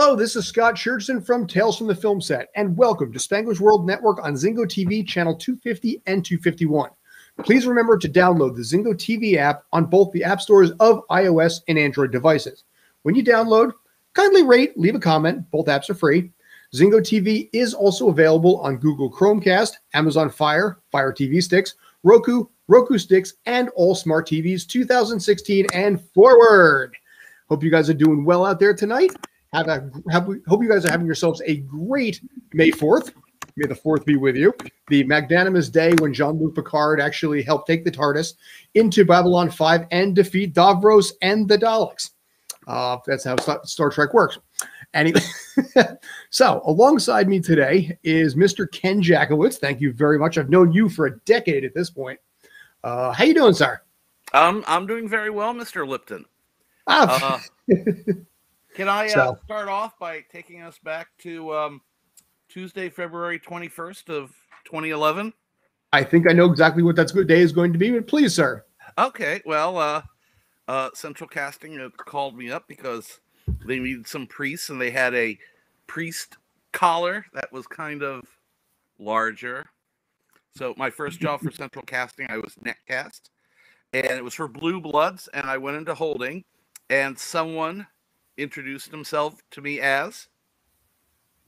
Hello, this is Scott Churchson from Tales from the Film Set, and welcome to Spanglish World Network on Zingo TV channel 250 and 251. Please remember to download the Zingo TV app on both the app stores of iOS and Android devices. When you download, kindly rate, leave a comment. Both apps are free. Zingo TV is also available on Google Chromecast, Amazon Fire, Fire TV sticks, Roku, Roku sticks, and all smart TVs 2016 and forward. Hope you guys are doing well out there tonight. Hope you guys are having yourselves a great May 4th. May the 4th be with you. The magnanimous day when Jean-Luc Picard actually helped take the TARDIS into Babylon 5 and defeat Davros and the Daleks. That's how Star Trek works. Anyway, so alongside me today is Mr. Ken Jackowitz. Thank you very much. I've known you for a decade at this point. How you doing, sir? I'm doing very well, Mr. Lipton. Can I start off by taking us back to Tuesday, February 21st of 2011? I think I know exactly what that day is going to be, but please, sir. Okay, well, Central Casting called me up because they needed some priests, and they had a priest collar that was kind of larger. So my first job for Central Casting, I was netcast, and it was for Blue Bloods, and I went into holding, and someone introduced himself to me as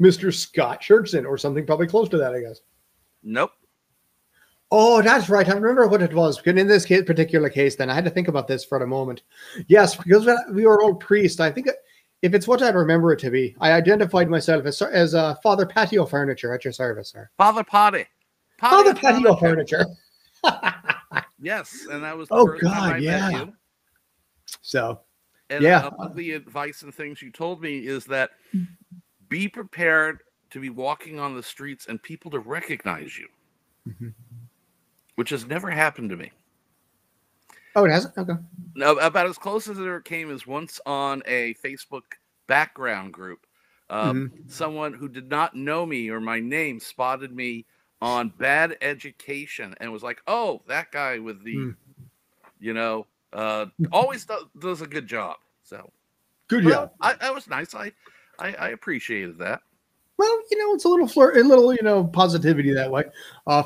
Mr. Scott Churchson, or something probably close to that, I guess. Nope. Oh, that's right. I remember what it was. Because in this particular case, then I had to think about this for a moment. Yes, because we were all priests. I think if it's what I remember it to be, I identified myself as Father Patio Furniture at your service, sir. Father Potty. Father Patio Furniture. Yes, and that was the first time I met you. So, and the advice and things you told me is that be prepared to be walking on the streets and people to recognize you, which has never happened to me. Oh, it hasn't? Okay. No, about as close as it ever came is once on a Facebook background group. Someone who did not know me or my name spotted me on Bad Education and was like, oh, that guy with the, always does a good job. So good job. That was nice. I appreciated that. Well, it's a little positivity that way.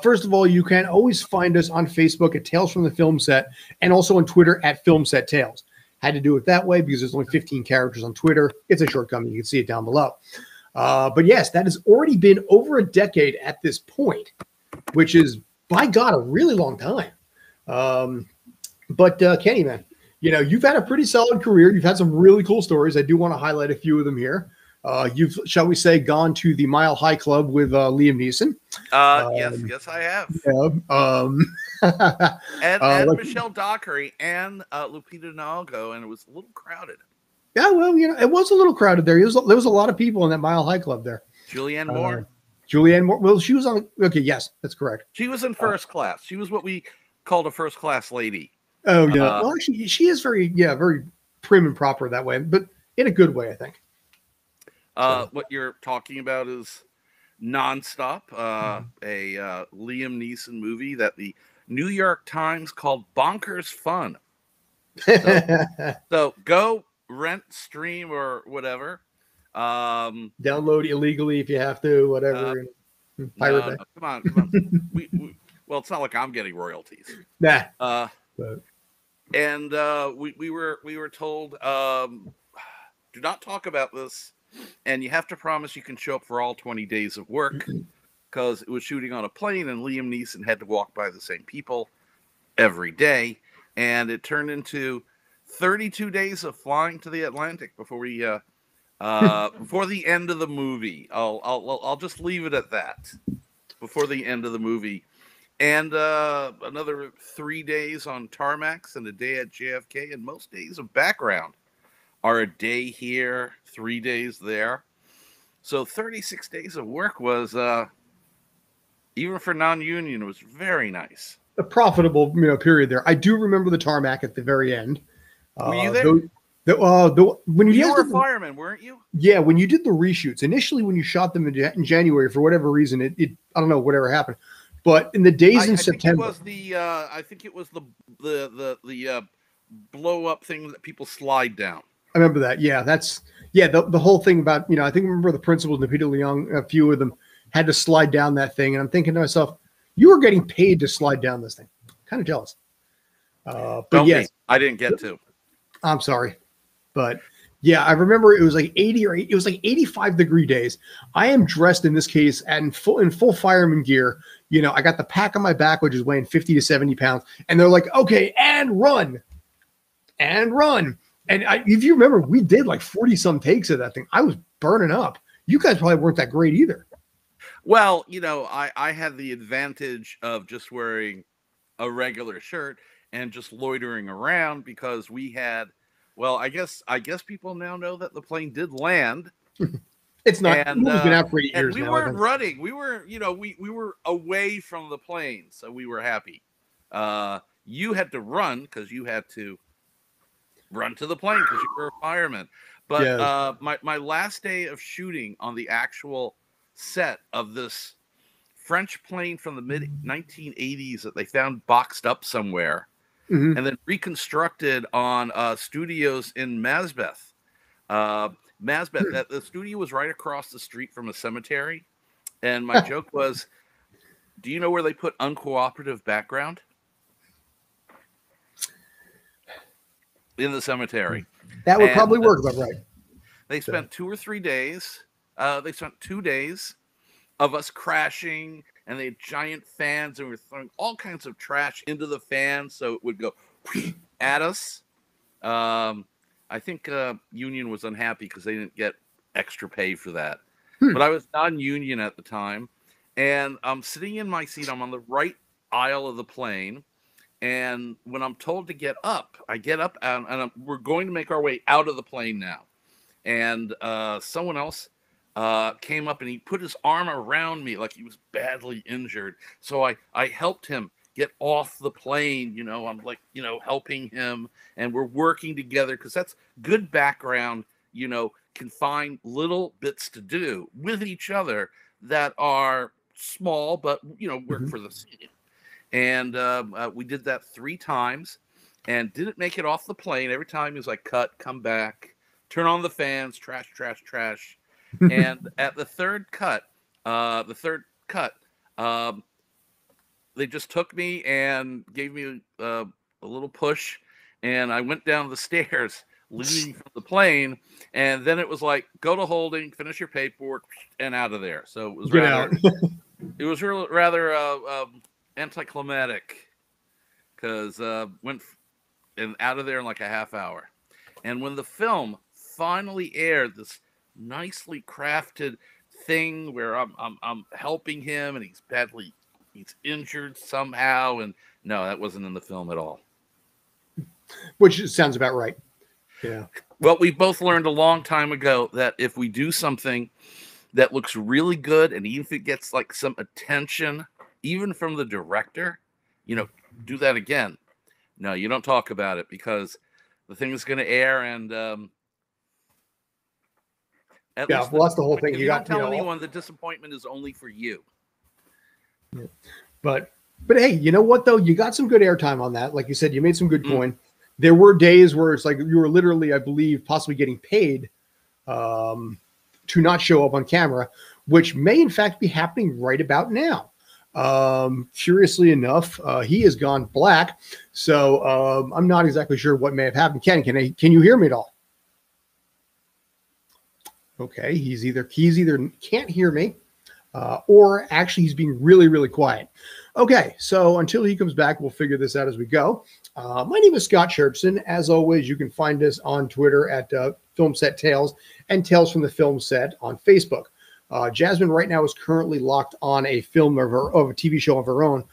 First of all, you can always find us on Facebook at Tales from the Film Set and also on Twitter at Film Set Tales. Had to do it that way because there's only 15 characters on Twitter. It's a shortcoming. You can see it down below. But yes, that has already been over a decade at this point, which is, by God, a really long time. But Kenny, man, you've had a pretty solid career. You've had some really cool stories. I do want to highlight a few of them here. You've, shall we say, gone to the Mile High Club with Liam Neeson. Yes, I have. Yeah, and Michelle Dockery and Lupita Nyong'o, and it was a little crowded. Yeah, well, it was a little crowded there. There was a lot of people in that Mile High Club there. Julianne Moore. Well, she was on. Okay, yes, that's correct. She was in first class. She was what we called a first class lady. Oh yeah. Well, actually, she is very prim and proper that way, but in a good way, I think. What you're talking about is Nonstop, a Liam Neeson movie that the New York Times called bonkers fun. So go rent, stream, or whatever. Download illegally if you have to, whatever. No, come on. Well, it's not like I'm getting royalties. Nah. And we were told, do not talk about this. And you have to promise you can show up for all 20 days of work because it was shooting on a plane and Liam Neeson had to walk by the same people every day. And it turned into 32 days of flying to the Atlantic before we before the end of the movie. I'll just leave it at that. Before the end of the movie. And another 3 days on tarmacs and a day at JFK, and most days of background are a day here, 3 days there. So 36 days of work was, even for non-union, it was very nice. A profitable period there. I do remember the tarmac at the very end. Were you there? When you were a fireman, weren't you? Yeah, when you did the reshoots. Initially, when you shot them in January, for whatever reason, it I don't know, whatever happened. But in the days in September, I think it was the blow up thing that people slide down. I remember that. Yeah, that's Yeah, the whole thing about, I think remember the principals, Peter Leung, a few of them had to slide down that thing. And I'm thinking to myself, you were getting paid to slide down this thing. Kind of jealous. But Don't yes, be. I didn't get to. I'm sorry. But yeah, I remember it was like 80 or 8, it was like 85-degree days. I am dressed in this case in full fireman gear. I got the pack on my back, which is weighing 50 to 70 pounds. And they're like, okay, and run. And run. And if you remember, we did like 40 some takes of that thing. I was burning up. You guys probably weren't that great either. Well, I had the advantage of just wearing a regular shirt and just loitering around because we had, well, I guess people now know that the plane did land. It's not, and it's been out for 8 years we now. Weren't running. We were, we were away from the plane, so we were happy. You had to run because you had to run to the plane because you were a fireman. But yes. My last day of shooting on the actual set of this French plane from the mid 1980s that they found boxed up somewhere, and then reconstructed on studios in Mazbeth. That the studio was right across the street from a cemetery, and my joke was, do you know where they put uncooperative background? In the cemetery. That would probably work, but right. They spent 2 or 3 days. They spent 2 days of us crashing, and they had giant fans, and we were throwing all kinds of trash into the fans so it would go at us. I think Union was unhappy because they didn't get extra pay for that. But I was non-union at the time, and I'm sitting in my seat. I'm on the right aisle of the plane. And when I'm told to get up, I get up, and we're going to make our way out of the plane now. And someone else came up, and he put his arm around me like he was badly injured. So I helped him get off the plane. I'm like, helping him, and we're working together because that's good background. Can find little bits to do with each other that are small, but work for the scene. And we did that 3 times and didn't make it off the plane. Every time he was like, cut, come back, turn on the fans, trash, trash, trash. And at the third cut, they just took me and gave me a little push. And I went down the stairs leaning from the plane. And then it was like, go to holding, finish your paperwork, and out of there. So it was rather anticlimactic because went and out of there in like a half hour. And when the film finally aired, this nicely crafted thing where I'm helping him and he's injured somehow, and no, that wasn't in the film at all. Which sounds about right. Yeah. Well, we both learned a long time ago that if we do something that looks really good, and even if it gets like some attention, even from the director, do that again. No, you don't talk about it because the thing is going to air, and that's the whole thing. You don't tell anyone the disappointment is only for you. Yeah. But hey, you know what though? You got some good airtime on that. Like you said, you made some good coin. There were days where it's like you were literally, I believe, possibly getting paid to not show up on camera, which may in fact be happening right about now. Curiously enough, he has gone black, so I'm not exactly sure what may have happened. Can you hear me at all? Okay, he's either can't hear me, or actually he's being really, really quiet. Okay, so until he comes back, we'll figure this out as we go. My name is Scott Sherpson. As always, you can find us on Twitter at Film Set Tales and Tales from the Film Set on Facebook. Jasmine right now is currently locked on a film of a TV show of her own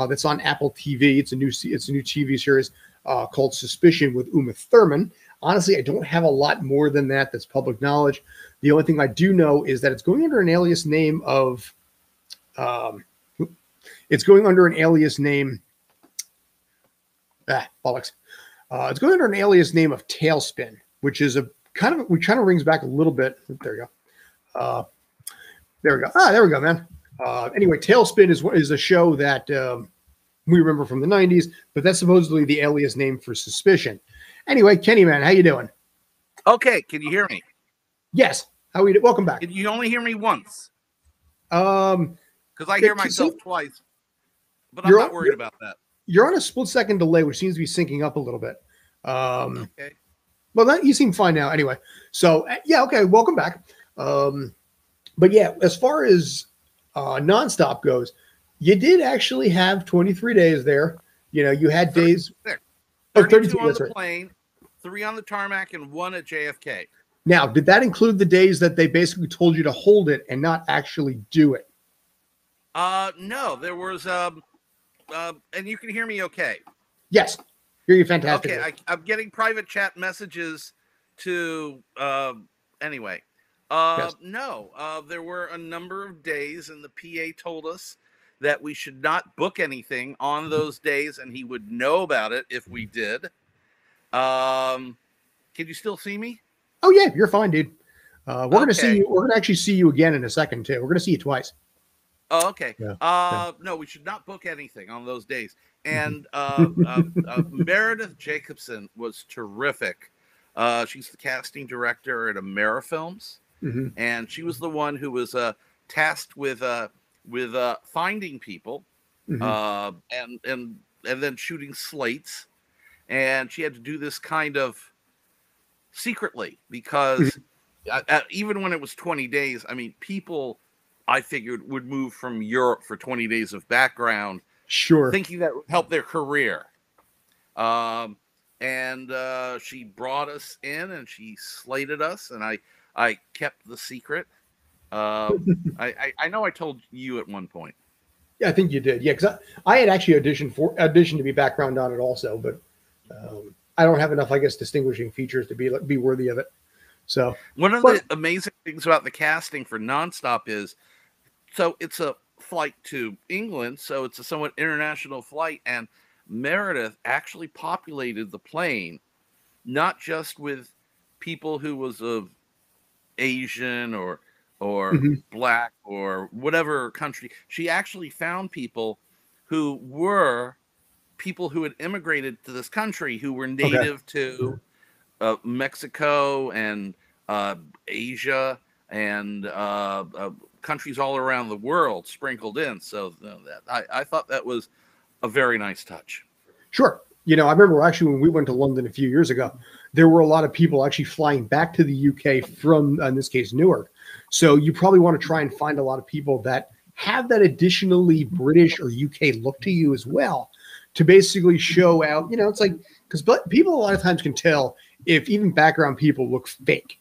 that's on Apple TV. It's a new TV series called Suspicion with Uma Thurman. Honestly, I don't have a lot more than that that's public knowledge. The only thing I do know is that it's going under an alias name of It's going under an alias name of Tailspin, which is a kind of rings back a little bit. There you go. There we go. There we go, man. Anyway, Tailspin is a show that we remember from the 90s, but that's supposedly the alias name for Suspicion. Anyway, Kenny, man, how you doing? Okay, can you hear me? Yes. How we welcome back. You only hear me once. Um, because I hear myself twice, but I'm not worried about that. You're on a split-second delay, which seems to be syncing up a little bit. Okay. Well, you seem fine now. Anyway, so yeah, okay, welcome back. But yeah, as far as nonstop goes, you did actually have 23 days there. You know, you had days. 32 on the plane, 3 on the tarmac, and 1 at JFK. Now, did that include the days that they basically told you to hold it and not actually do it? No, there was and you can hear me okay. Yes, hear you fantastic. Okay, I'm getting private chat messages to anyway. Yes. No, there were a number of days, and the PA told us that we should not book anything on those days, and he would know about it if we did. Can you still see me? Oh yeah, you're fine, dude. We're gonna see you. We're gonna actually see you again in a second too. We're gonna see you twice. Oh, okay. Yeah. No, we should not book anything on those days. And Meredith Jacobson was terrific. She's the casting director at AmeriFilms, and she was the one who was tasked with finding people, and then shooting slates. And she had to do this kind of secretly because even when it was 20 days, I mean, people I figured would move from Europe for 20 days of background, thinking that would help their career. And she brought us in and she slated us, and I kept the secret. I know I told you at one point. Yeah, I think you did. Yeah, because I had actually auditioned to be background on it also, but I don't have enough, I guess, distinguishing features to be worthy of it. So one of the amazing things about the casting for Nonstop is, so it's a flight to England, so it's a somewhat international flight, and Meredith actually populated the plane not just with people who was of Asian or black or whatever country. She actually found people who were people who had immigrated to this country, who were native to Mexico and Asia and countries all around the world sprinkled in. So I thought that was a very nice touch. Sure. You know, I remember actually when we went to London a few years ago, there were a lot of people actually flying back to the UK from, in this case, Newark. So you probably want to try and find a lot of people that have that additionally British or UK look to you as well, to basically show out, you know, it's like, because people a lot of times can tell if even background people look fake.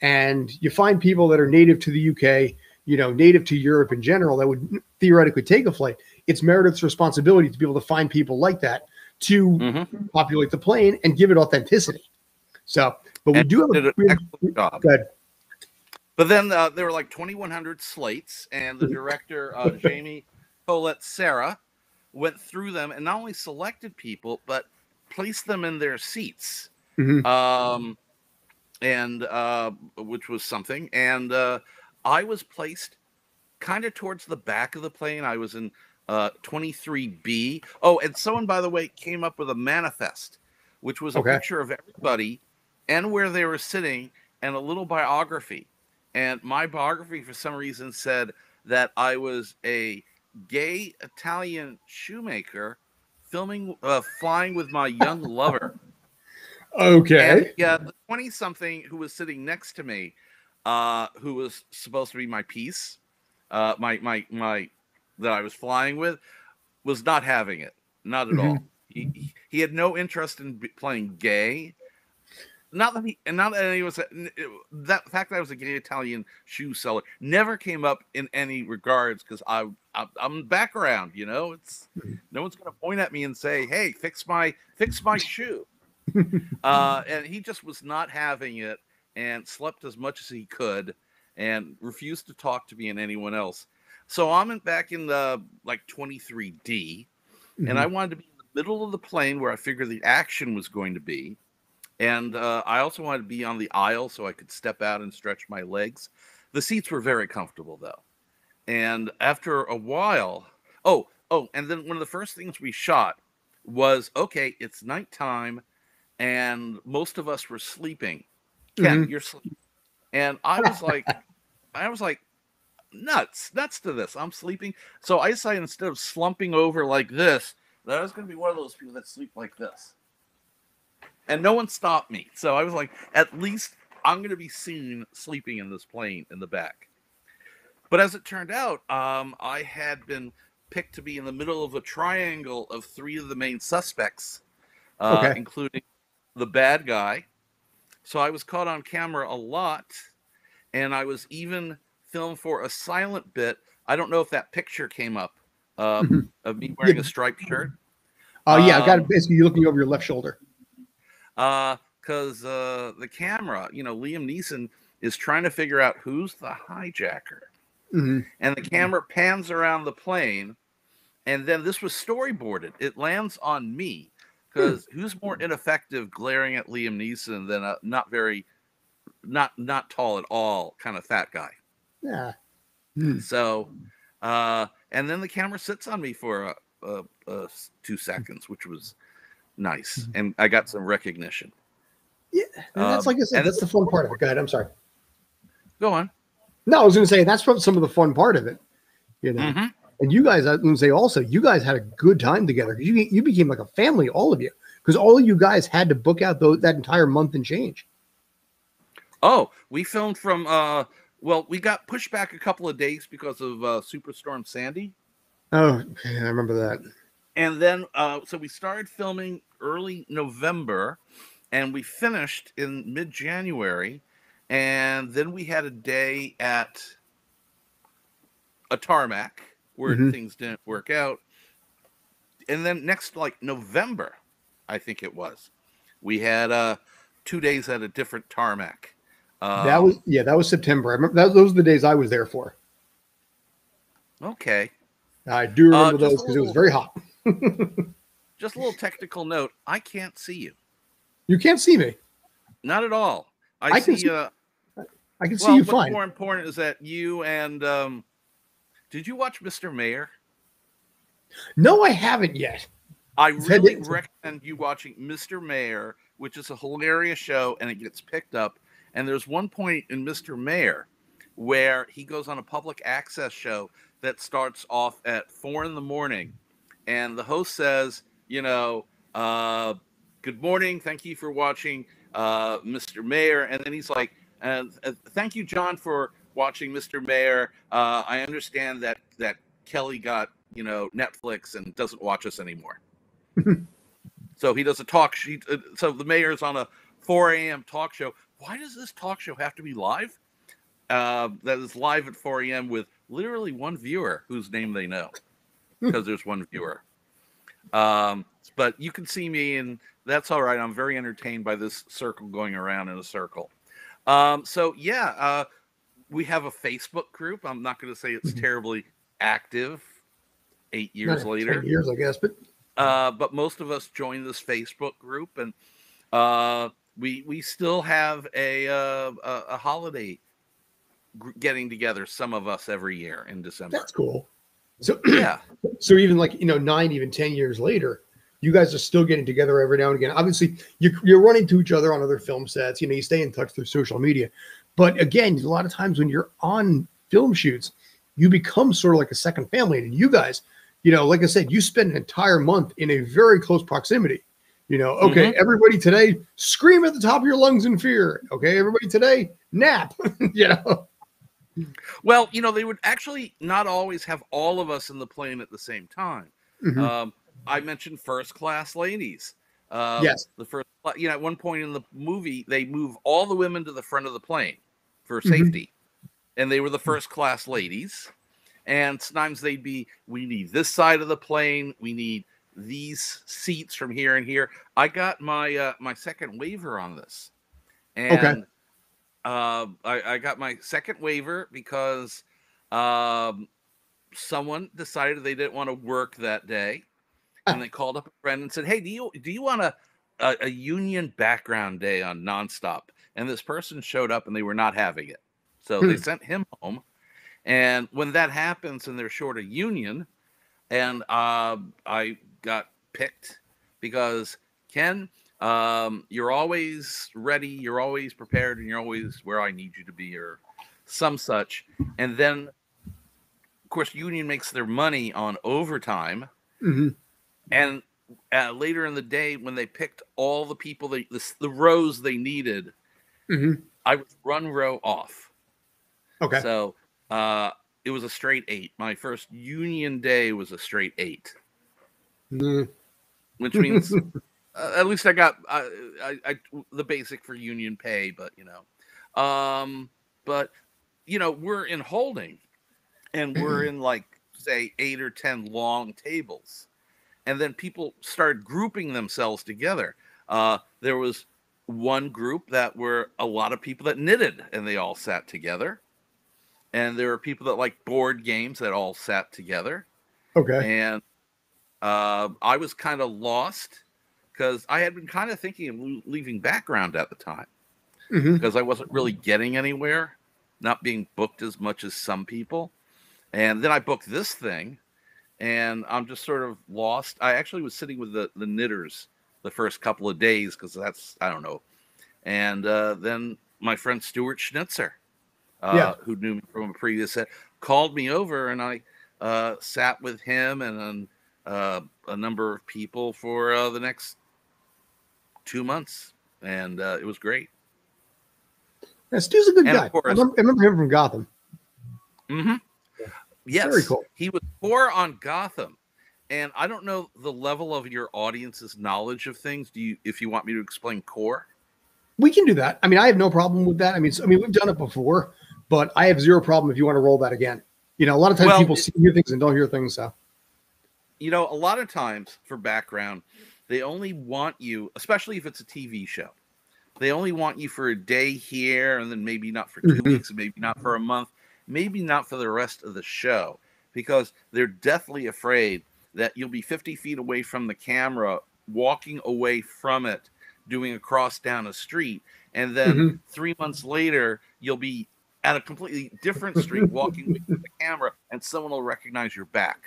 And you find people that are native to the UK, you know, native to Europe in general, that would theoretically take a flight. It's Meredith's responsibility to be able to find people like that to populate the plane and give it authenticity. So, but we do have an excellent job. Good. But then there were like 2,100 slates, and the director, Jamie Colette Sarah, went through them and not only selected people, but placed them in their seats, and which was something. And I was placed kind of towards the back of the plane. I was in 23B. Oh, and someone, by the way, came up with a manifest, which was a picture of everybody and where they were sitting and a little biography. And my biography, for some reason, said that I was a gay Italian shoemaker flying with my young lover. Okay. And yeah, the 20-something who was sitting next to me, who was supposed to be my piece, my that I was flying with, was not having it. Not at all. He had no interest in playing gay. Not that he was that fact that I was a gay Italian shoe seller never came up in any regards, because I'm background, you know. It's no one's going to point at me and say, "Hey, fix my shoe." And he just was not having it, and slept as much as he could, and refused to talk to me and anyone else. So I'm back in the like 23D, and I wanted to be in the middle of the plane where I figured the action was going to be. And I also wanted to be on the aisle so I could step out and stretch my legs. The seats were very comfortable, though. And after a while, and then one of the first things we shot was, okay, it's nighttime, and most of us were sleeping. Ken, you're sleeping. And I was like, nuts to this. I'm sleeping. So I decided instead of slumping over like this, that I was going to be one of those people that sleep like this. And no one stopped me. So I was like, at least I'm going to be seen sleeping in this plane in the back. But as it turned out, I had been picked to be in the middle of a triangle of three of the main suspects, Okay. including the bad guy. So I was caught on camera a lot, and I was even filmed for a silent bit. I don't know if that picture came up of me wearing a striped shirt. Oh, yeah, I got it. Basically, you're looking over your left shoulder. Because the camera, Liam Neeson is trying to figure out who's the hijacker. And the camera pans around the plane, and then this was storyboarded. It lands on me, because who's more ineffective glaring at Liam Neeson than a not tall at all kind of fat guy? Yeah. So, and then the camera sits on me for 2 seconds, which was nice, and I got some recognition. Yeah, and that's like I said, that's the fun part of it. Go ahead. I'm sorry. Go on. No, I was going to say that's some of the fun part of it, And you guys, I was going to say also, you guys had a good time together. You became like a family, all of you, because all of you guys had to book out that entire month and change. Oh, we filmed from well, we got pushed back a couple of days because of Superstorm Sandy. Oh, I remember that. And then, so we started filming early November, and we finished in mid-January. And then we had a day at a tarmac where things didn't work out. And then next, like November, I think it was, we had 2 days at a different tarmac. That was September. I remember those were the days I was there for. Okay. I do remember those because it was very hot. Just a little technical note. I can't see you. You can't see me. Not at all. I can see you fine. What's more important is that you and did you watch Mr. Mayor? No, I haven't yet. I really recommend you watching Mr. Mayor, which is a hilarious show, and it gets picked up. And there's one point in Mr. Mayor where he goes on a public access show that starts off at 4 a.m, and the host says, good morning, thank you for watching Mr. Mayor, and then he's like, thank you, John, for watching Mr. Mayor. I understand that Kelly got Netflix and doesn't watch us anymore. So he does a talk sheet. So the mayor's on a 4 a.m. talk show. Why does this talk show have to be live? That is live at 4 a.m. with literally one viewer whose name they know, because there's one viewer. But you can see me, and that's all right. I'm very entertained by this circle going around in a circle. We have a Facebook group. I'm not going to say it's terribly active 8 years later. 10 years, I guess. But most of us joined this Facebook group, and we still have a holiday getting together, some of us every year in December. That's cool. So yeah. So even 9, even 10 years later, you guys are still getting together every now and again. Obviously, you're running to each other on other film sets. You stay in touch through social media. But again, a lot of times when you're on film shoots, you become sort of like a second family. And you guys, like I said, you spend an entire month in a very close proximity. Okay, everybody today, scream at the top of your lungs in fear. Okay, everybody today, nap. Well, they would actually not always have all of us in the plane at the same time. I mentioned first class ladies. Yes. The first, at one point in the movie, they move all the women to the front of the plane for safety, and they were the first class ladies. And sometimes we need this side of the plane, we need these seats from here and here. I got my my second waiver on this, and I got my second waiver because someone decided they didn't want to work that day, and they called up a friend and said, "Hey, do you want a union background day on Nonstop?" And this person showed up, and they were not having it, so they sent him home. And when that happens, and they're short a union, and I got picked because Ken, You're always ready, you're always prepared, and you're always where I need you to be, or some such. And then, of course, union makes their money on overtime. Mm-hmm. And later in the day, when they picked all the people, the rows they needed, Mm-hmm. I was one row off. Okay. So it was a straight 8. My first union day was a straight 8. Mm. Which means at least I got the basic for union pay, but we're in holding, and we're in like say 8 or 10 long tables, and then people started grouping themselves together. There was one group that were a lot of people that knitted, and they all sat together, and there were people that like board games that all sat together. Okay. And I was kind of lost because I had been kind of thinking of leaving background at the time because I wasn't really getting anywhere, not being booked as much as some people. And then I booked this thing, and I'm just sort of lost. I actually was sitting with the knitters the first couple of days because that's, I don't know. And then my friend Stuart Schnitzer, who knew me from a previous set, called me over, and I sat with him and a number of people for the next 2 months, and it was great. Yeah, Stu's a good and guy. I remember him from Gotham. Mm-hmm. Yes, very cool. He was Core on Gotham, and I don't know the level of your audience's knowledge of things. If you want me to explain Core? We can do that. I mean, I have no problem with that. I mean, we've done it before, but I have zero problem if you want to roll that again. You know, a lot of times people hear things and don't hear things. So, a lot of times for background, they only want you, especially if it's a TV show, they only want you for a day here, and then maybe not for 2 weeks, and maybe not for a month, maybe not for the rest of the show, because they're deathly afraid that you'll be 50 feet away from the camera, walking away from it, doing a cross down a street, and then 3 months later you'll be at a completely different street walking away from the camera, and someone will recognize your back.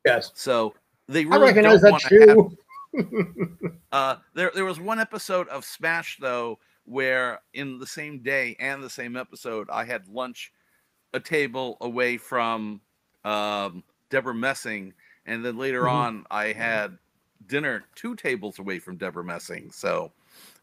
Yes. So they really recognize don't that too. There was one episode of Smash though where in the same day and the same episode I had lunch a table away from Deborah Messing, and then later on I had dinner 2 tables away from Deborah Messing. So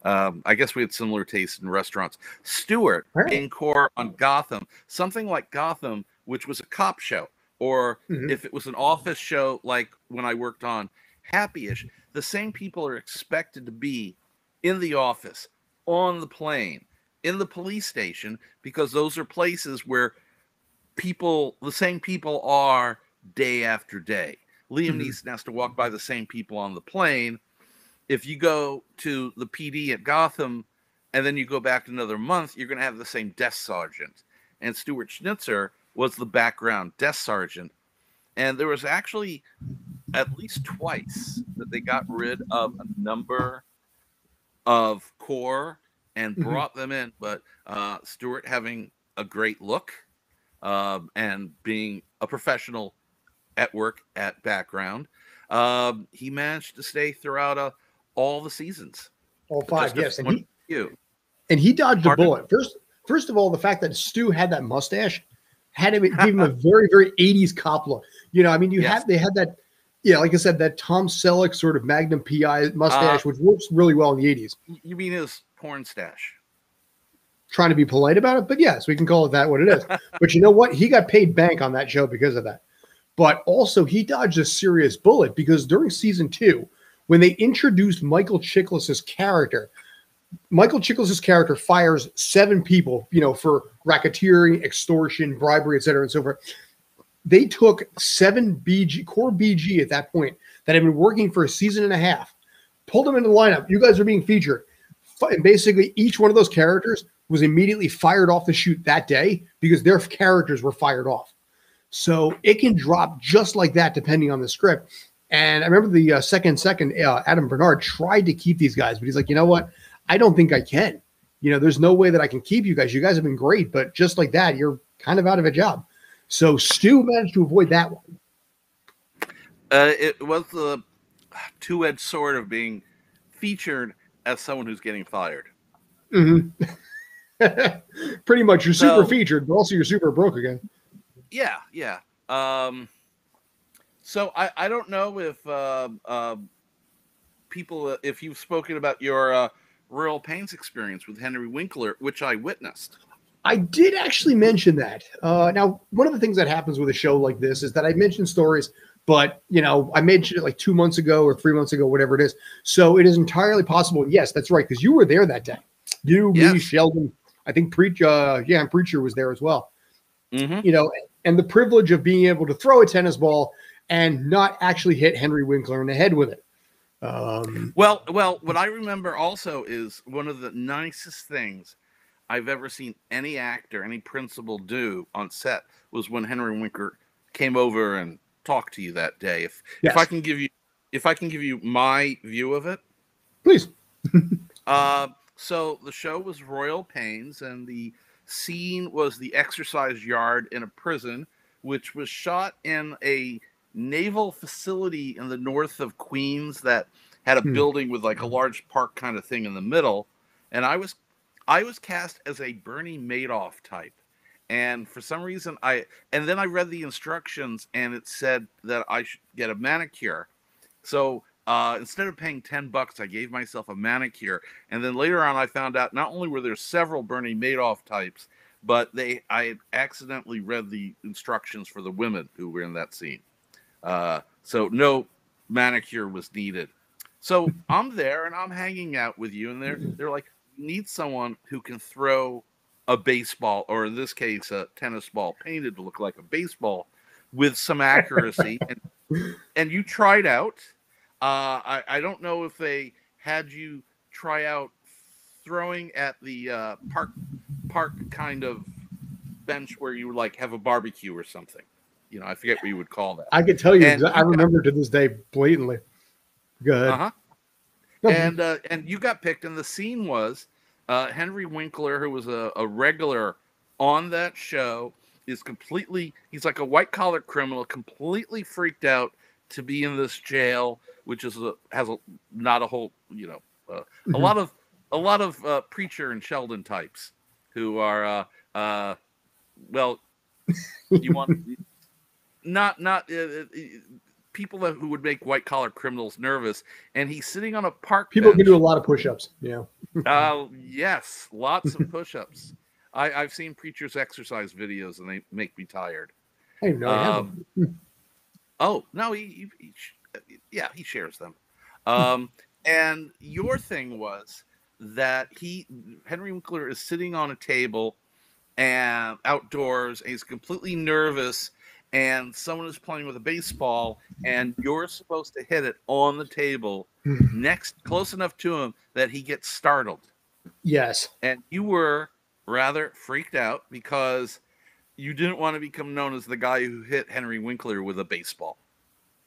I guess we had similar tastes in restaurants. Stewart in Core on Gotham, something like Gotham, which was a cop show, or if it was an office show like when I worked on Happy-ish, the same people are expected to be in the office, on the plane, in the police station, because those are places where the same people are day after day. Liam Neeson has to walk by the same people on the plane. If you go to the PD at Gotham and then you go back another month, you're going to have the same desk sergeant. And Stuart Schnitzer was the background desk sergeant. And there was actually at least twice that they got rid of a number of Core and brought them in. But Stuart, having a great look and being a professional at work at background, he managed to stay throughout all the seasons. All 5, yes. And he dodged a bullet. First of all, the fact that Stu had that mustache gave him a very, very 80s cop look. You know, I mean, they had that, like I said, that Tom Selleck sort of Magnum PI mustache, which works really well in the 80s. You mean his porn stash? Trying to be polite about it, but yes, we can call it that what it is. But you know what? He got paid bank on that show because of that. But also, he dodged a serious bullet because during season 2, when they introduced Michael Chiklis' character, Michael Chiklis' character fires 7 people, for racketeering, extortion, bribery, etc., and so forth. They took 7 core BG at that point that had been working for a season and a half, pulled them into the lineup. You guys are being featured. And basically, each one of those characters was immediately fired off the shoot that day because their characters were fired off. So it can drop just like that depending on the script. And I remember the second, Adam Bernard tried to keep these guys, but he's like, you know what? I don't think I can. There's no way that I can keep you guys. You guys have been great, but just like that, you're kind of out of a job. So Stu managed to avoid that one. It was the two-edged sword of being featured as someone who's getting fired. Mm-hmm. Pretty much, you're So, super featured, but also you're super broke again. Yeah. So I don't know if people, if you've spoken about your Royal Pains experience with Henry Winkler, which I witnessed. I did actually mention that. Now, one of the things that happens with a show like this is that I mention stories, but I mentioned it like 2 months ago or 3 months ago, whatever it is. So it is entirely possible. Yes, that's right, because you were there that day. You, Yes. me, Sheldon. I think and Preacher was there as well. Mm-hmm. And the privilege of being able to throw a tennis ball and not actually hit Henry Winkler in the head with it. Well, what I remember also is one of the nicest things I've ever seen any actor, any principal do on set was when Henry Winkler came over and talked to you that day. If I can give you my view of it, please. So the show was Royal Pains, and the scene was the exercise yard in a prison, which was shot in a naval facility in the north of Queens that had a building with like a large park kind of thing in the middle. And I was cast as a Bernie Madoff type. And for some reason then I read the instructions and it said that I should get a manicure. So instead of paying $10, I gave myself a manicure. And then later on, I found out not only were there several Bernie Madoff types, but I had accidentally read the instructions for the women who were in that scene. So no manicure was needed. So I'm there and I'm hanging out with you, and they're like, we need someone who can throw a baseball, or in this case, a tennis ball painted to look like a baseball with some accuracy. And you tried out. I don't know if they had you try out throwing at the park kind of bench where you would like have a barbecue or something. I forget what you would call that. I can tell you, I remember to this day blatantly. Good. Uh-huh. And you got picked, and the scene was Henry Winkler, who was a regular on that show, he's like a white collar criminal, completely freaked out to be in this jail, which is a lot of Preacher and Sheldon types who are you want not people who would make white collar criminals nervous, and he's sitting on a park people bench. can do a lot of push-ups. Yes, lots of push-ups. I've seen Preacher's exercise videos and they make me tired. I didn't know Oh, no, he shares them. And your thing was that Henry Winkler is sitting on a table and outdoors, and he's completely nervous, and someone is playing with a baseball, and you're supposed to hit it on the table close enough to him that he gets startled. Yes. And you were rather freaked out because you didn't want to become known as the guy who hit Henry Winkler with a baseball.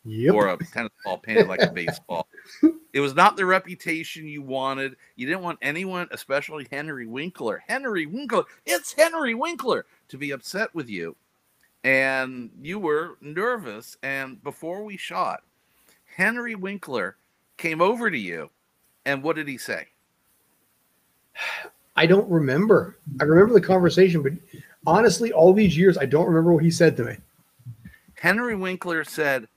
Yep. Or a tennis ball painted like a baseball. It was not the reputation you wanted. You didn't want anyone, especially Henry Winkler. It's Henry Winkler, to be upset with you. And you were nervous. And before we shot, Henry Winkler came over to you. And what did he say? I don't remember. I remember the conversation, but honestly, all these years, I don't remember what he said to me. Henry Winkler said,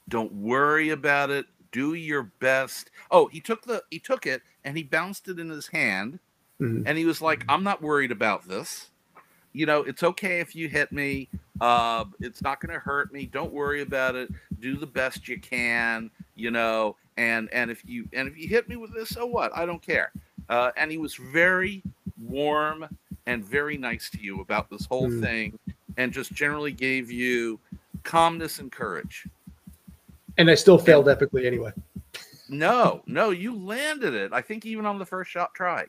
"Don't worry about it. Do your best." Oh, he took it and he bounced it in his hand, and he was like, "I'm not worried about this. It's okay if you hit me. It's not going to hurt me. Don't worry about it. Do the best you can. And if you hit me with this, so what? I don't care." And he was very warm and very nice to you about this whole thing, and just generally gave you calmness and courage. And I still failed epically anyway. No, you landed it. I think even on the first shot try.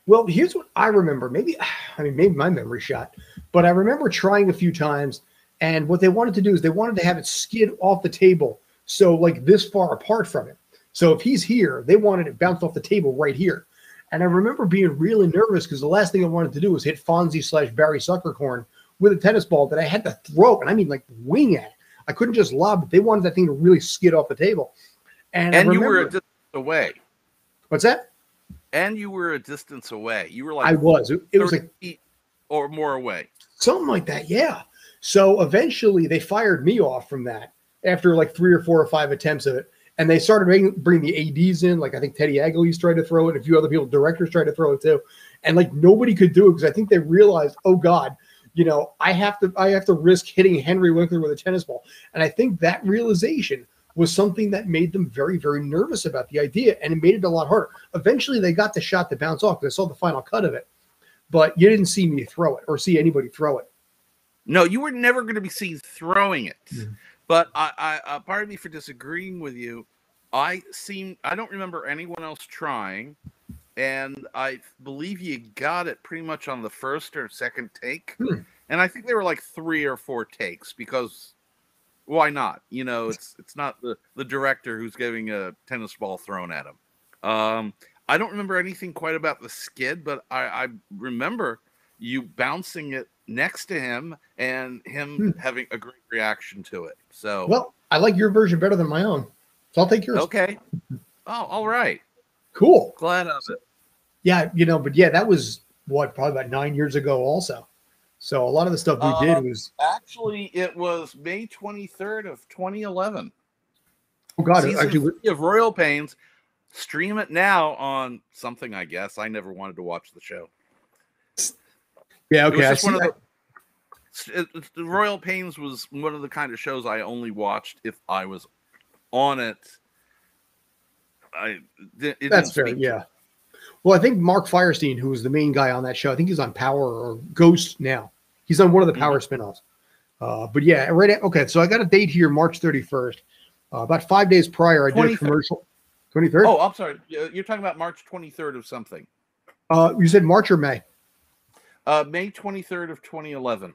Well, here's what I remember. Maybe my memory shot, but I remember trying a few times. And what they wanted to do is they wanted to have it skid off the table, so like this far apart from it. So if he's here, they wanted it bounced off the table right here. And I remember being really nervous because the last thing I wanted to do was hit Fonzie/Barry Suckercorn with a tennis ball that I had to throw, and I mean like wing at it. I couldn't just lob it. They wanted that thing to really skid off the table. And you were a distance away. What's that? And you were a distance away. You were like I was. It was 30 like feet or more away. something like that. Yeah. So eventually they fired me off from that after like 3 or 4 or 5 attempts of it. And they started bringing the ADs in. Like I think Teddy Aguiles tried to throw it. A few other people, directors tried to throw it too. And like nobody could do it because I think they realized, oh God, I have to risk hitting Henry Winkler with a tennis ball. And I think that realization was something that made them very, very nervous about the idea, and it made it a lot harder. Eventually, they got the shot to bounce off because I saw the final cut of it, but you didn't see me throw it or see anybody throw it. No, you were never going to be seen throwing it. Mm-hmm. But I pardon me for disagreeing with you. I don't remember anyone else trying, and I believe you got it pretty much on the first or second take. And I think there were like 3 or 4 takes because why not? It's not the director who's getting a tennis ball thrown at him. I don't remember anything quite about the skid, but I remember you bouncing it next to him and him having a great reaction to it. So, well, I like your version better than my own, so I'll take yours. Okay. Oh, all right. Cool. Glad of it. Yeah, but yeah, that was probably about 9 years ago also. So a lot of the stuff we did was actually it was May 23rd of 2011. Oh God! Season 3 of Royal Pains. Stream it now on something. I guess I never wanted to watch the show. Yeah. Okay. The Royal Pains was one of the kind of shows I only watched if I was on it. That's fair. Yeah. Well, I think Mark Firestein, who was the main guy on that show, I think he's on Power or Ghost now. He's on one of the Power spinoffs. But yeah, okay. So I got a date here, March 31st. About 5 days prior, I did a commercial. 23rd? Oh, I'm sorry. You're talking about March 23rd of something. You said March or May? May 23rd of 2011.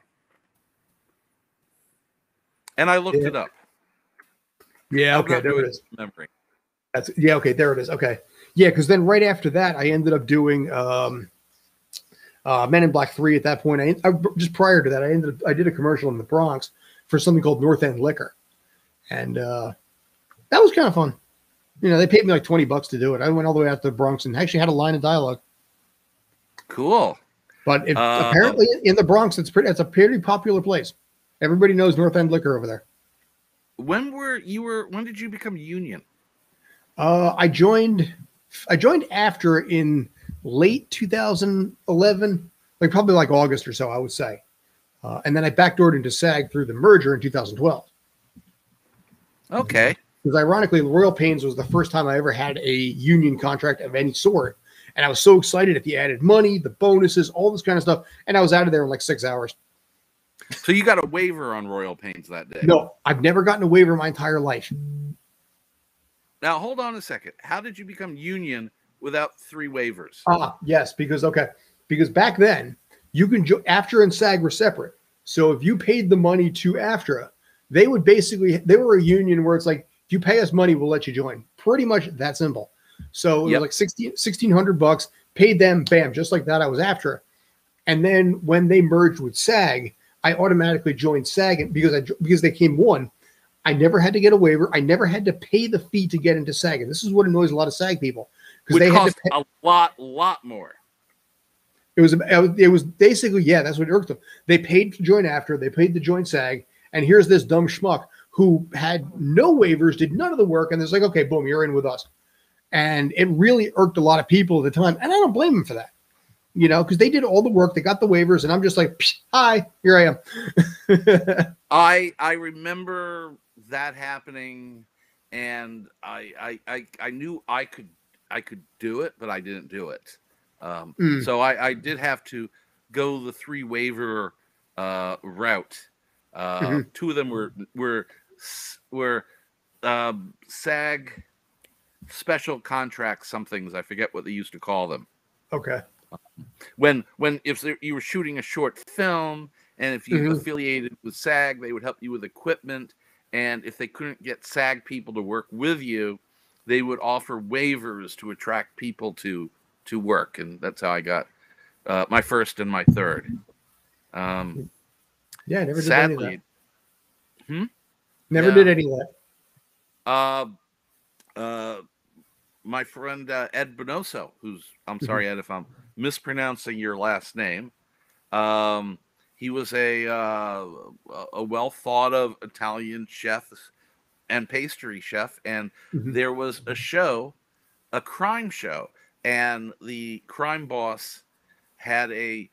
And I looked it up. Yeah, okay, there it is. Memory. Okay, there it is. Okay. Yeah, because then right after that, I ended up doing Men in Black 3 at that point. Just prior to that, I did a commercial in the Bronx for something called North End Liquor. And that was kind of fun. They paid me like $20 to do it. I went all the way out to the Bronx and actually had a line of dialogue. Cool. But apparently in the Bronx, it's a pretty popular place. Everybody knows North End Liquor over there. When did you become union? I joined after in late 2011, probably like August or so, I would say. And then I backdoored into SAG through the merger in 2012. Okay. Because ironically, Royal Pains was the first time I ever had a union contract of any sort. And I was so excited at the added money, the bonuses, all this kind of stuff. And I was out of there in like 6 hours. So you got a waiver on Royal Pains that day? No, I've never gotten a waiver my entire life. Now, hold on a second. How did you become union without 3 waivers? Yes, because back then, AFTRA and SAG were separate. So if you paid the money to AFTRA, they were a union where it's like, if you pay us money, we'll let you join. Pretty much that simple. So it was like $1,600, paid them, bam, just like that. I was AFTRA. And then when they merged with SAG, I automatically joined SAG because they came one. I never had to get a waiver. I never had to pay the fee to get into SAG. And this is what annoys a lot of SAG people. Because they cost had to pay a lot more. It was basically, yeah, that's what irked them. They paid to join AFTRA. They paid to join SAG. And here's this dumb schmuck who had no waivers, did none of the work. And it's like, okay, boom, you're in with us. And it really irked a lot of people at the time. And I don't blame them for that, because they did all the work. They got the waivers. And I'm just like, hi, here I am. I remember that happening. And I knew I could do it, but I didn't do it. So I did have to go the 3 waiver route. 2 of them were SAG special contract somethings. I forget what they used to call them. Okay. If you were shooting a short film and if you affiliated with SAG, they would help you with equipment. And if they couldn't get SAG people to work with you, they would offer waivers to attract people to work. And that's how I got my first and my third. Yeah, I never did sadly, any of that. Never did any of that. my friend Ed Bonoso, who's, I'm Mhm. sorry, Ed, if I'm mispronouncing your last name. Um, he was a well thought of Italian chef and pastry chef, and Mhm. there was a show, a crime show, and the crime boss had a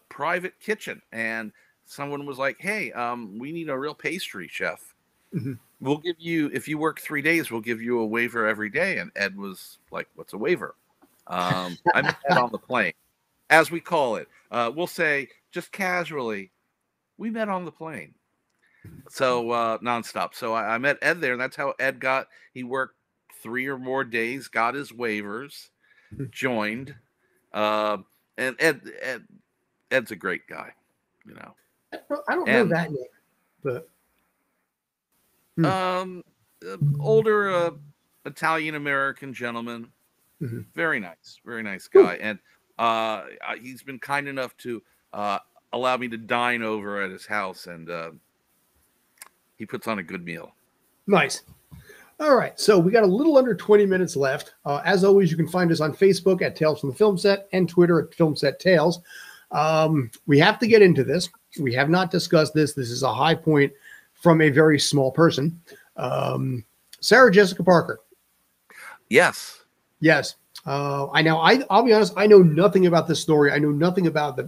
private kitchen, and someone was like, "Hey, we need a real pastry chef. Mhm. We'll give you, if you work 3 days, we'll give you a waiver every day." And Ed was like, "What's a waiver?" I met Ed on the plane, as we call it. We'll say just casually, we met on the plane. So nonstop. So I met Ed there, and that's how Ed got. He worked 3 or more days, got his waivers, Mhm. joined, and Ed's a great guy, you know. I don't know And that name, but hmm. um, older Italian American gentleman, Mhm. very nice Cool. guy, and he's been kind enough to uh, allow me to dine over at his house, and he puts on a good meal. Nice. All right, so we got a little under 20 minutes left. As always, you can find us on Facebook at Tales from the Film Set and Twitter at Film Set Tales. We have to get into this. We have not discussed this. This is a high point from a very small person. Sarah Jessica Parker. Yes. Yes. I know. I'll be honest. I know nothing about this story. I know nothing about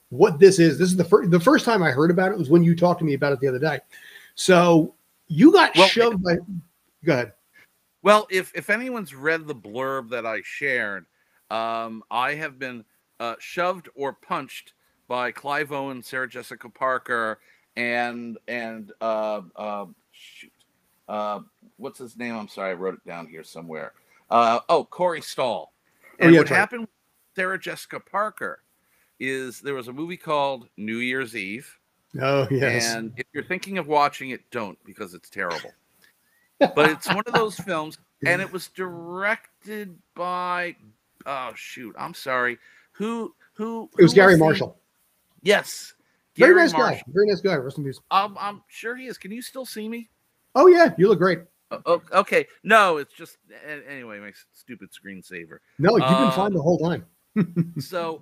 what this is. This is the first time I heard about it was when you talked to me about it the other day. So you got Well, shoved by. Go ahead. Well, if anyone's read the blurb that I shared, I have been shoved or punched by Clive Owen, Sarah Jessica Parker, and shoot, uh, what's his name? I'm sorry, I wrote it down here somewhere. Corey Stoll. Oh And yeah, what that's right. happened with Sarah Jessica Parker is there was a movie called New Year's Eve, Oh yes. and if you're thinking of watching it, don't, because it's terrible. But it's one of those films, and it was directed by, oh shoot, I'm sorry, It was who Gary was the, Marshall. yes, Very Gary nice guy. Marshall. Very nice guy. Rest in peace. I'm sure he is. Can you still see me? Oh yeah, you look great. Okay, no, it's just anyway, my stupid screensaver. No, you've been fine Um, the whole time. so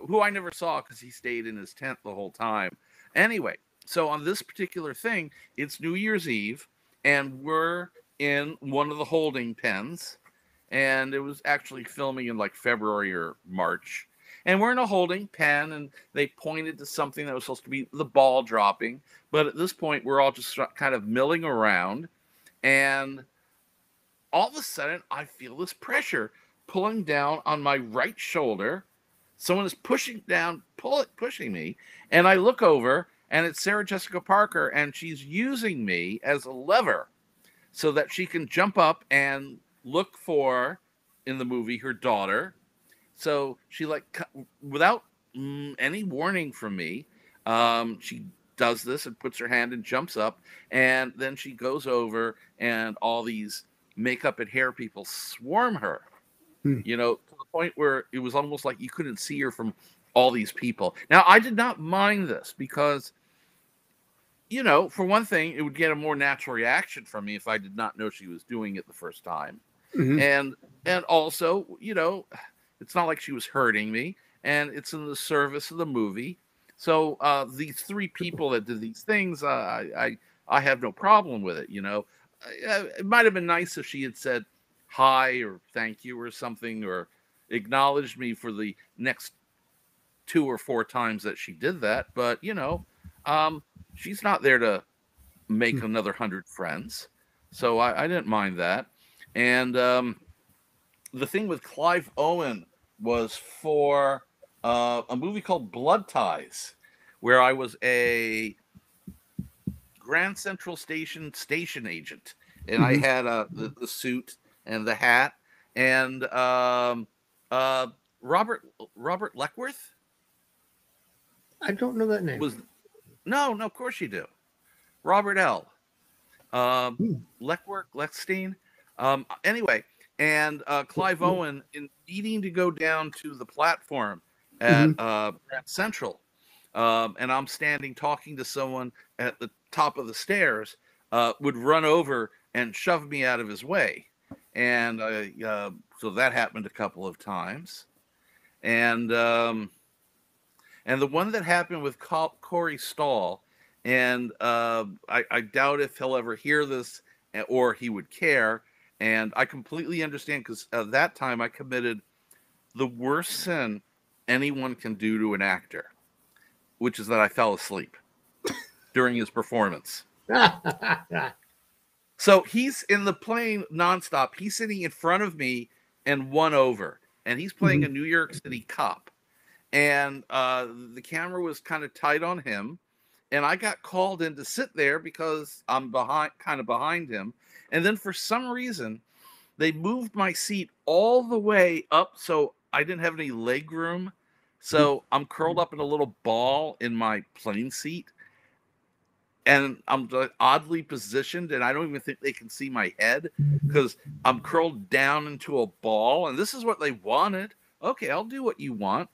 who I never saw because he stayed in his tent the whole time. Anyway, so on this particular thing, it's New Year's Eve, and we're in one of the holding pens, and it was actually filming in like February or March. And we're in a holding pen, and they pointed to something that was supposed to be the ball dropping. But at this point, we're all just kind of milling around, and all of a sudden, I feel this pressure pulling down on my right shoulder. Someone is pushing me, and I look over, and it's Sarah Jessica Parker, and she's using me as a lever so that she can jump up and look for, in the movie, her daughter. So she, like, without any warning from me, she does this and puts her hand and jumps up, and then she goes over, and all these makeup and hair people swarm her, Hmm. to the point where it was almost like you couldn't see her from all these people. Now, I did not mind this because, for one thing, it would get a more natural reaction from me if I did not know she was doing it the first time. Mhm. And also, it's not like she was hurting me, and it's in the service of the movie. So these three people that did these things, I have no problem with it. It might have been nice if she had said hi or thank you or something, or acknowledged me for the next 2 or 4 times that she did that. But um, she's not there to make another 100 friends, so I didn't mind that. And the thing with Clive Owen was for a movie called Blood Ties, where I was a Grand Central station agent, and I Mhm. had the suit and the hat, and uh, Robert Leckworth I don't know that name. was, no, of course you do, Robert L. Um, Hmm. Leckworth, Lechstein. Anyway, and Clive Owen, in needing to go down to the platform at Mhm. Grand Central, and I'm standing talking to someone at the top of the stairs, would run over and shoved me out of his way. And so that happened a couple of times. And the one that happened with Corey Stahl, and I doubt if he'll ever hear this or he would care. And I completely understand, because at that time I committed the worst sin anyone can do to an actor, which is that I fell asleep during his performance. So he's in the plane nonstop. He's sitting in front of me and one over, and he's playing a New York City cop. And the camera was kind of tight on him, and I got called in to sit there because I'm kind of behind him. And then for some reason, they moved my seat all the way up, so I didn't have any leg room. So I'm curled up in a little ball in my plane seat, and I'm oddly positioned, and I don't even think they can see my head because I'm curled down into a ball. And this is what they wanted. Okay, I'll do what you want.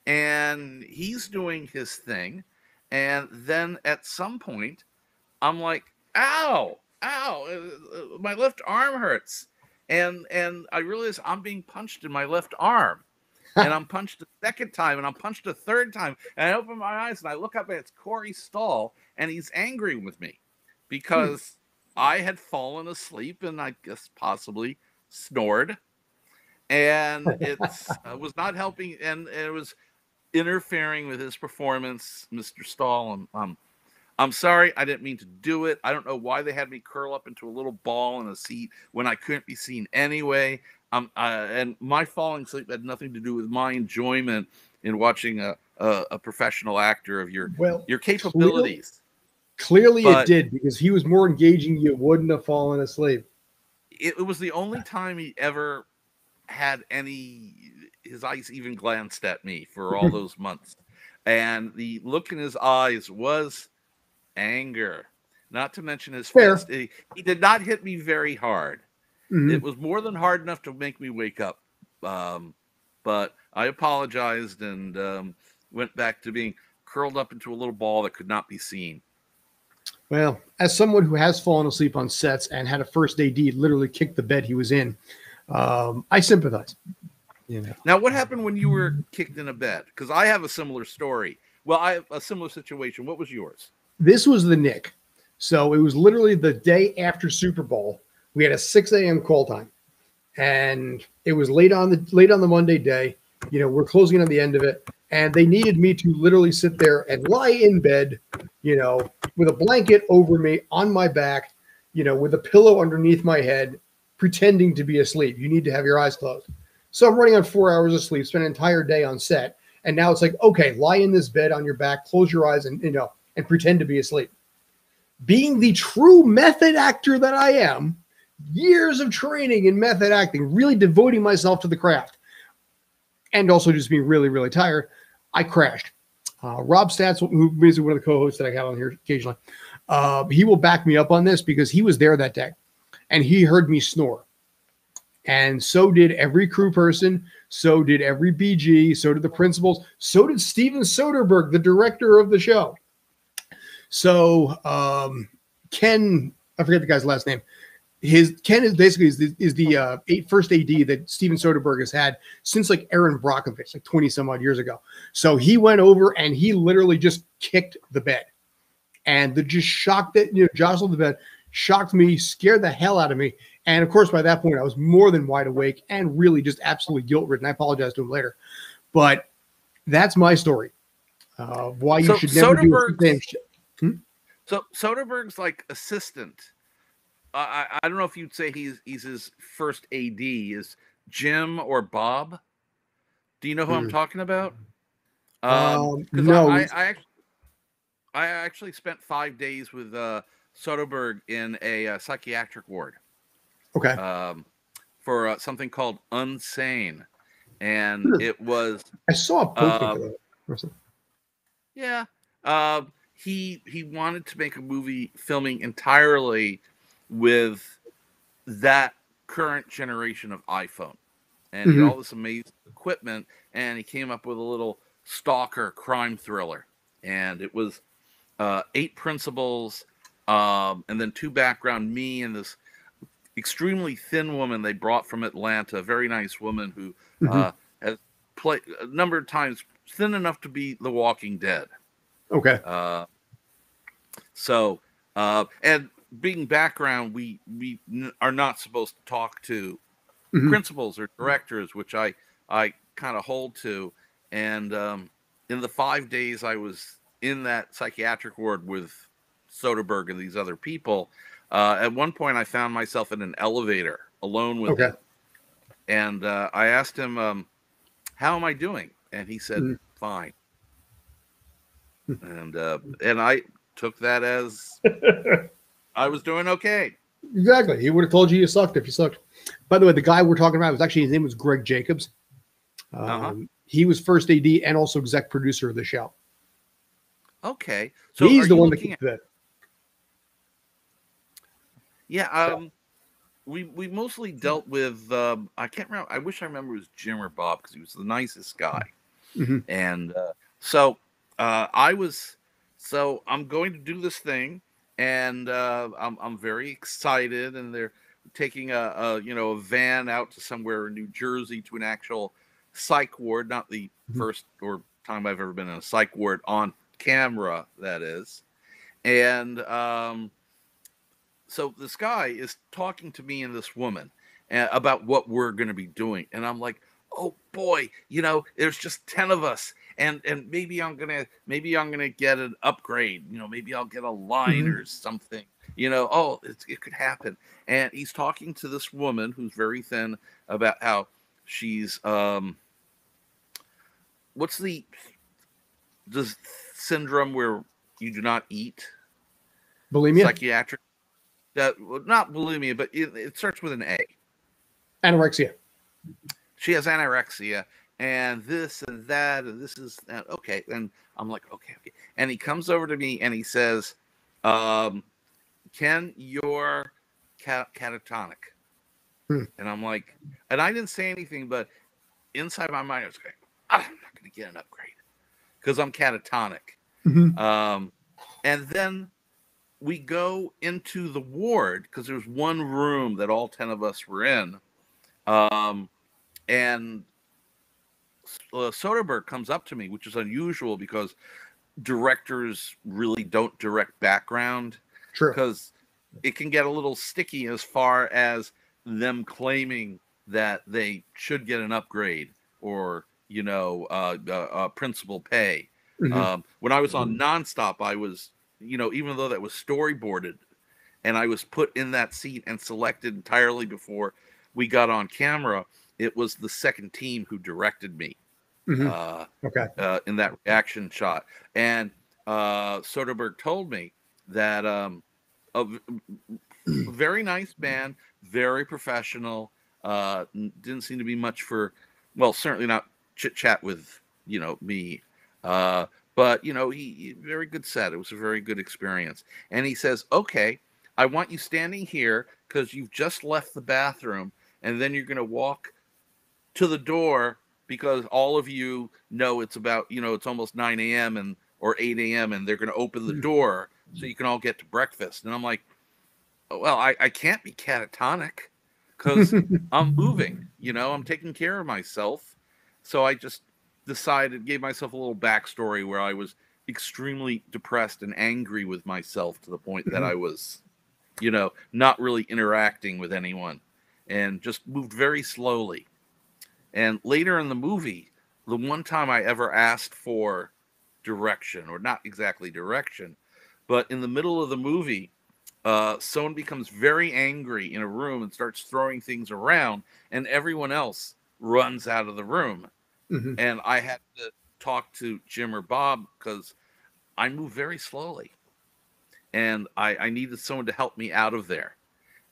And he's doing his thing. And then at some point, I'm like, ow, my left arm hurts. And I realize I'm being punched in my left arm. And I'm punched a second time, and I'm punched a third time. And I open my eyes, and I look up, and it's Corey Stahl, and he's angry with me because I had fallen asleep and I guess possibly snored. And it was not helping, and it was interfering with his performance, Mr. Stahl. I'm sorry, I didn't mean to do it. I don't know why they had me curl up into a little ball in a seat when I couldn't be seen anyway. And my falling asleep had nothing to do with my enjoyment in watching a professional actor of your capabilities. Clearly it did, because he was more engaging. You wouldn't have fallen asleep. It was the only time he ever had his eyes even glanced at me for all those months. And the look in his eyes was anger, not to mention his fist. He did not hit me very hard. It was more than hard enough to make me wake up. But I apologized and went back to being curled up into a little ball that could not be seen. Well, as someone who has fallen asleep on sets and had a first AD literally kick the bed he was in, I sympathize. You know. Now, what happened when you were kicked in a bed? Because I have a similar story. Well, I have a similar situation. What was yours? This was the Nick. So it was literally the day after Super Bowl. We had a 6 a.m. call time, and it was late on the Monday day. You know, we're closing on the end of it, and they needed me to literally sit there and lie in bed, you know, with a blanket over me on my back, you know, with a pillow underneath my head, pretending to be asleep. You need to have your eyes closed. So I'm running on 4 hours of sleep, spent an entire day on set, and now it's like, okay, lie in this bed on your back, close your eyes, and and pretend to be asleep. Being the true method actor that I am, years of training in method acting, really devoting myself to the craft, and also just being really, really tired, I crashed. Rob Stats, who is one of the co-hosts that I have on here occasionally, he will back me up on this because he was there that day, and he heard me snore. And so did every crew person, so did every BG, so did the principals, so did Steven Soderbergh, the director of the show. So Ken, I forget the guy's last name. Ken is basically the first AD that Steven Soderbergh has had since like Aaron Brockovich, like 20 some odd years ago. So he went over and he literally just kicked the bed, and just shocked that, jostled the bed, shocked me, scared the hell out of me. And of course, by that point, I was more than wide awake and really just absolutely guilt-ridden. I apologize to him later, but that's my story. Why you should never do the same shit. So Soderbergh's like assistant. I don't know if you'd say he's his first AD. Is Jim or Bob? Do you know who I'm talking about? No. I actually spent 5 days with Soderbergh in a psychiatric ward. Okay. For something called Unsane, and it was. I saw a posting for that. Yeah. He wanted to make a movie filming entirely with that current generation of iPhone, and he had all this amazing equipment, and he came up with a little stalker crime thriller, and it was 8 principals, and then 2 background, me and this extremely thin woman they brought from Atlanta, a very nice woman who has played a number of times, thin enough to be The Walking Dead. Okay. And being background, we are not supposed to talk to principals or directors, which I kind of hold to. And in the 5 days I was in that psychiatric ward with Soderbergh and these other people, at one point I found myself in an elevator alone with him. And I asked him, how am I doing? And he said, fine. And I took that as I was doing okay. Exactly. He would have told you sucked if you sucked. By the way, the guy we're talking about was actually, his name was Greg Jacobs. He was first AD and also exec producer of the show. Okay. So he's the one that kicked that. Yeah. We mostly dealt with, I can't remember. I wish I remember it was Jim or Bob, because he was the nicest guy. And I'm going to do this thing, and I'm very excited, and they're taking a van out to somewhere in New Jersey to an actual psych ward, not the first or time I've ever been in a psych ward on camera, that is. And so this guy is talking to me and this woman about what we're going to be doing, and I'm like, oh boy, there's just 10 of us, and maybe I'm gonna get an upgrade, maybe I'll get a line or something, it could happen. And he's talking to this woman who's very thin about how she's what's the syndrome where you do not eat? Bulimia? Psychiatric. Not bulimia, but it starts with an A. Anorexia. She has anorexia, and this and that, and this is that. Okay. And I'm like, okay. And he comes over to me and he says, Ken, you're catatonic. And I'm like, and I didn't say anything, but inside my mind I was going, I'm not going to get an upgrade because I'm catatonic. And then we go into the ward, because there's one room that all 10 of us were in. And Soderbergh comes up to me, which is unusual because directors really don't direct background. True. Because it can get a little sticky as far as them claiming that they should get an upgrade or, principal pay. When I was on Nonstop, I was, even though that was storyboarded, and I was put in that seat and selected entirely before we got on camera, it was the second team who directed me in that reaction shot. And Soderbergh told me that a very nice man, very professional, didn't seem to be much for, well, certainly not chit-chat with, me. But, he very good set. It was a very good experience. And he says, okay, I want you standing here because you've just left the bathroom, and then you're going to walk to the door because all of you know it's about, it's almost 9 a.m. or 8 a.m. and they're going to open the door so you can all get to breakfast. And I'm like, well, I can't be catatonic because I'm moving, I'm taking care of myself. So I just gave myself a little backstory where I was extremely depressed and angry with myself to the point that I was, not really interacting with anyone and just moved very slowly. And later in the movie, the one time I ever asked for direction, or not exactly direction, but in the middle of the movie, someone becomes very angry in a room and starts throwing things around, and everyone else runs out of the room. And I had to talk to Jim or Bob because I move very slowly, and I needed someone to help me out of there.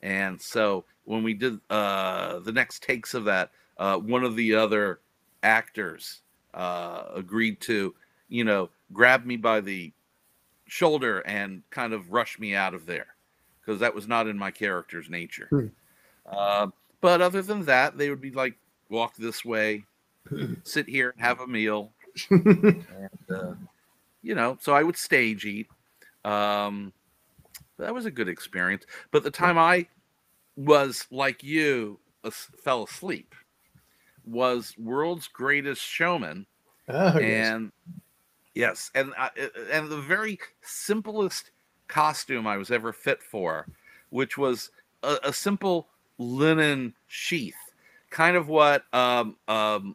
And so when we did the next takes of that, one of the other actors agreed to, grab me by the shoulder and kind of rush me out of there because that was not in my character's nature. But other than that, they would be like, walk this way, sit here and have a meal. And, so I would stage eat. That was a good experience. But the time I was like you, fell asleep. Was World's Greatest Showman, Oh, yes. and yes, and the very simplest costume I was ever fit for, which was a simple linen sheath, kind of what Uncle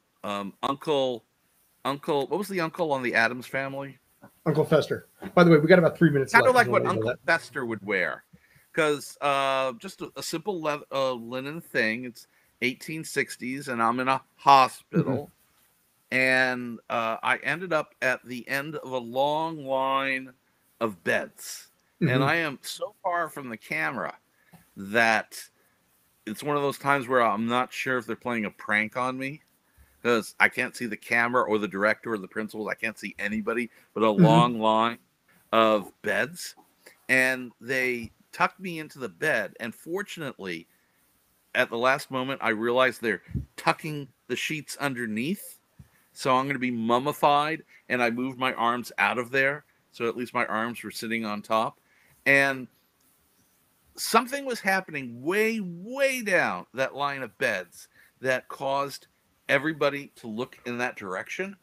what was the uncle on the Addams Family? Uncle Fester. By the way, we got about 3 minutes Kind left. of like what Uncle Fester would wear, because just a simple linen thing. It's 1860s, and I'm in a hospital. And I ended up at the end of a long line of beds. And I am so far from the camera that it's one of those times where I'm not sure if they're playing a prank on me, because I can't see the camera or the director or the principals. I can't see anybody but a long line of beds. And they tucked me into the bed. And fortunately, at the last moment, I realized they're tucking the sheets underneath. So I'm going to be mummified, and I moved my arms out of there, so at least my arms were sitting on top. And something was happening way, way down that line of beds that caused everybody to look in that direction.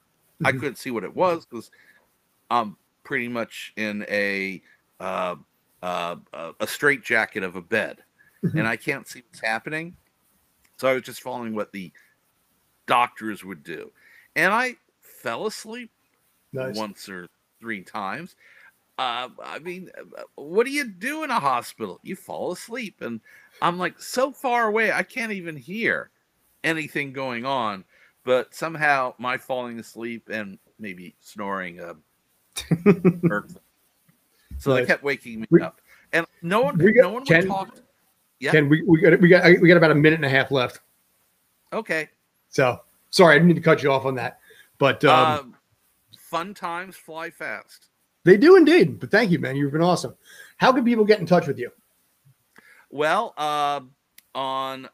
I couldn't see what it was because I'm pretty much in a straitjacket of a bed, and I can't see what's happening. So I was just following what the doctors would do. And I fell asleep once or 3 times. I mean, what do you do in a hospital? You fall asleep. And I'm like so far away, I can't even hear anything going on. But somehow my falling asleep and maybe snoring irked them. So they kept waking me up. And no one would talk. Yeah. Ken, we got about a minute and a half left. Okay. So sorry, I didn't mean to cut you off on that. But fun times fly fast. They do indeed. But thank you, man. You've been awesome. How can people get in touch with you? Well, on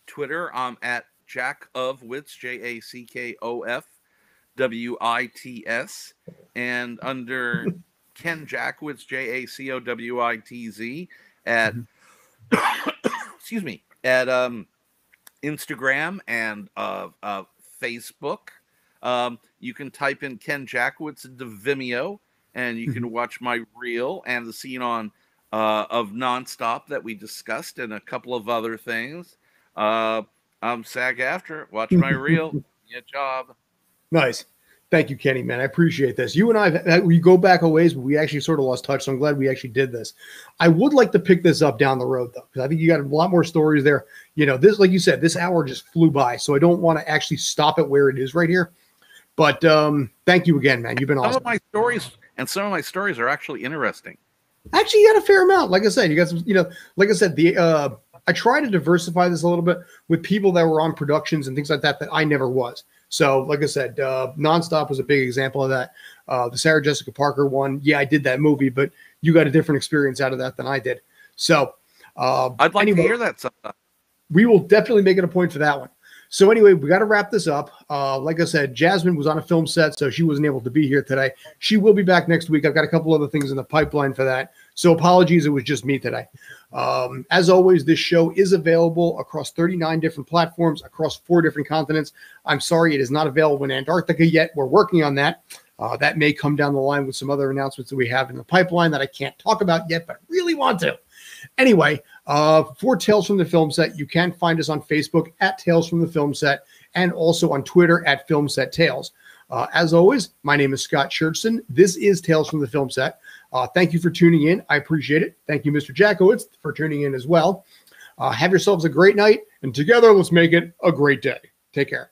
Twitter, I'm at Jack of Wits, JACKOFWITS, and under Ken Jackwitz, JACOWITZ, at excuse me, at Instagram and Facebook. You can type in Ken Jackwitz into Vimeo, and you can watch my reel and the scene on of Nonstop that we discussed, and a couple of other things. I'm SAG-AFTRA. Watch my reel. Give me a job. Nice. Thank you, Kenny, man. I appreciate this. You and I, we go back a ways, but we actually sort of lost touch, so I'm glad we actually did this. I would like to pick this up down the road, though, because I think you got a lot more stories there. You know, this, like you said, this hour just flew by, so I don't want to actually stop it where it is right here. But thank you again, man. You've been awesome. Some of my stories are actually interesting. Actually, you got a fair amount. Like I said, you got some, you know, like I said, I try to diversify this a little bit with people that were on productions and things like that I never was. So, like I said, Nonstop was a big example of that. The Sarah Jessica Parker one, yeah, I did that movie, but you got a different experience out of that than I did. So, I'd like to hear that sometime. We will definitely make it a point for that one. So anyway, we got to wrap this up. Like I said, Jasmine was on a film set, so she wasn't able to be here today. She will be back next week. I've got a couple other things in the pipeline for that. So apologies, it was just me today. As always, this show is available across 39 different platforms, across 4 different continents. I'm sorry it is not available in Antarctica yet. We're working on that. That may come down the line with some other announcements that we have in the pipeline that I can't talk about yet, but really want to. Anyway, for Tales from the Film Set, you can find us on Facebook at Tales from the Film Set and also on Twitter at Film Set Tales. As always, my name is Scott Churchson. This is Tales from the Film Set. Thank you for tuning in. I appreciate it. Thank you, Mr. Jackowitz, for tuning in as well. Have yourselves a great night, and together, let's make it a great day. Take care.